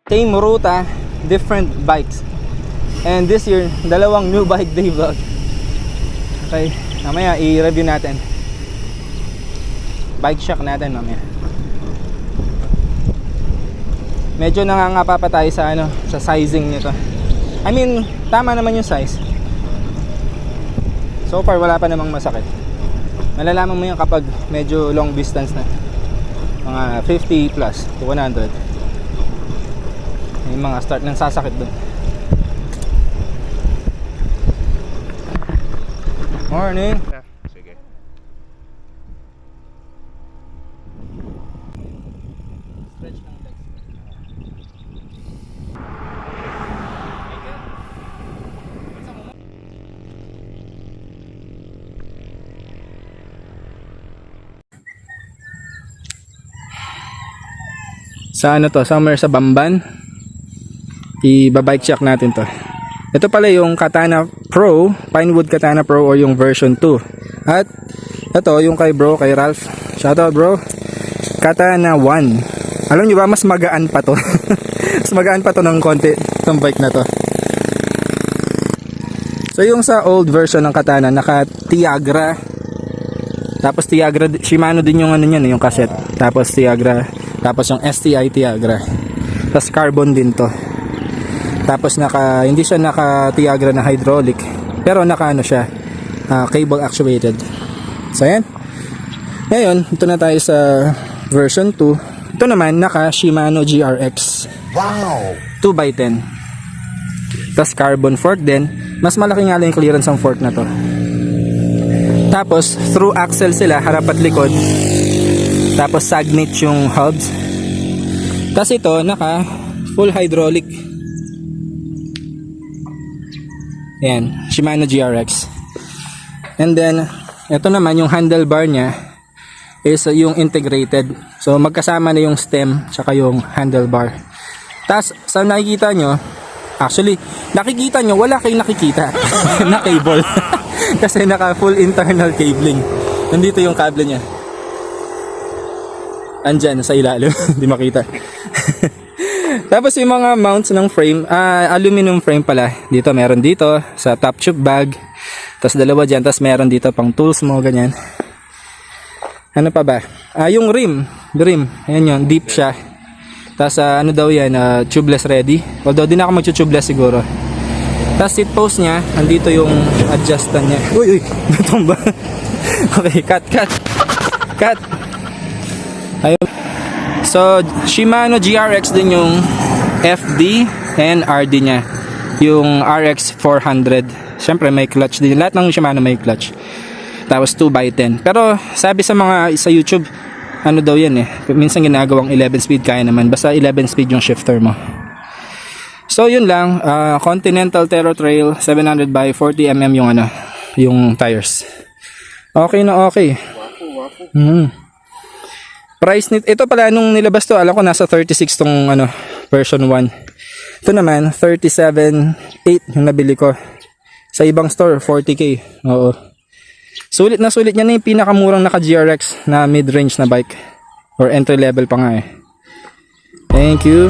Same ruta, different bikes. And this year, dalawang new bike day vlog. Okay, mamaya i-review natin. Bike shock natin mamaya. Medyo nangangapa pa tayo sa sa sizing nito. I mean, tama naman yung size. So far wala pa namang masakit. Malalaman mo yan kapag medyo long distance na. Mga 50 plus to 100. Yung mga start ng sasakit doon. Morning. Sige. Stretch ng legs. Sa to? Somewhere sa Bamban. I-bike check natin to. Ito pala yung Katana Pro, Pinewood Katana Pro or yung version 2. At ito yung kay kay Ralph. Shoutout bro. Katana 1. Alam nyo ba, mas magaan pa to. Mas magaan pa to ng konti itong bike na to. So yung sa old version ng Katana, naka Tiagra. Tapos Tiagra, Shimano din yung niyan, yung cassette. Tapos Tiagra, tapos yung STI Tiagra. Tapos carbon din to. Tapos hindi siya naka Tiagra na hydraulic, pero naka siya, cable actuated. So yan. Ngayon, ito na tayo sa version 2. Ito naman naka Shimano GRX. Wow! 2x10. Tapos carbon fork din. Mas malaki nga lang yung clearance ng fork na to. Tapos through axle sila, harap at likod. Tapos sagnate yung hubs. Tapos ito naka full hydraulic. Yan, Shimano GRX. And then ito naman yung handlebar niya is yung integrated. So magkasama na yung stem tsaka yung handlebar. Tapos sa nakikita nyo, actually nakikita nyo, wala kayong nakikita na cable. Kasi naka full internal cabling. Nandito yung kable niya. Andyan sa ilalim. Hindi makita. Tapos yung mga mounts ng frame, aluminum frame pala. Dito meron dito sa top tube bag. Tapos dalawa dyan. Tapos meron dito pang tools mo, ganyan. Ano pa ba? Yung rim. Ayan yun, deep siya. Tapos ano daw yan, tubeless ready. Although di na ako mag-tubeless siguro. Tapos seat post niya, andito yung adjustan niya. Uy, natumba. Okay, cut. Ayun. So, Shimano GRX din yung FD and RD niya. Yung RX 400. Siyempre may clutch din. Lahat ng Shimano may clutch. Tapos 2x10. Pero sabi sa mga sa YouTube, ano daw yan eh. Minsan ginagawang 11 speed, kaya naman. Basta 11 speed yung shifter mo. So yun lang. Continental Terra Trail 700 by 40 mm yung yung tires. Okay na okay. Price nito, ito pala nung nilabas to, alam ko nasa 36 tong version 1. Ito naman 37.8 yung nabili ko. Sa ibang store 40k. Oo. Sulit na sulit niya na yung pinakamurang naka GRX na mid-range na bike or entry level pa nga eh. Thank you.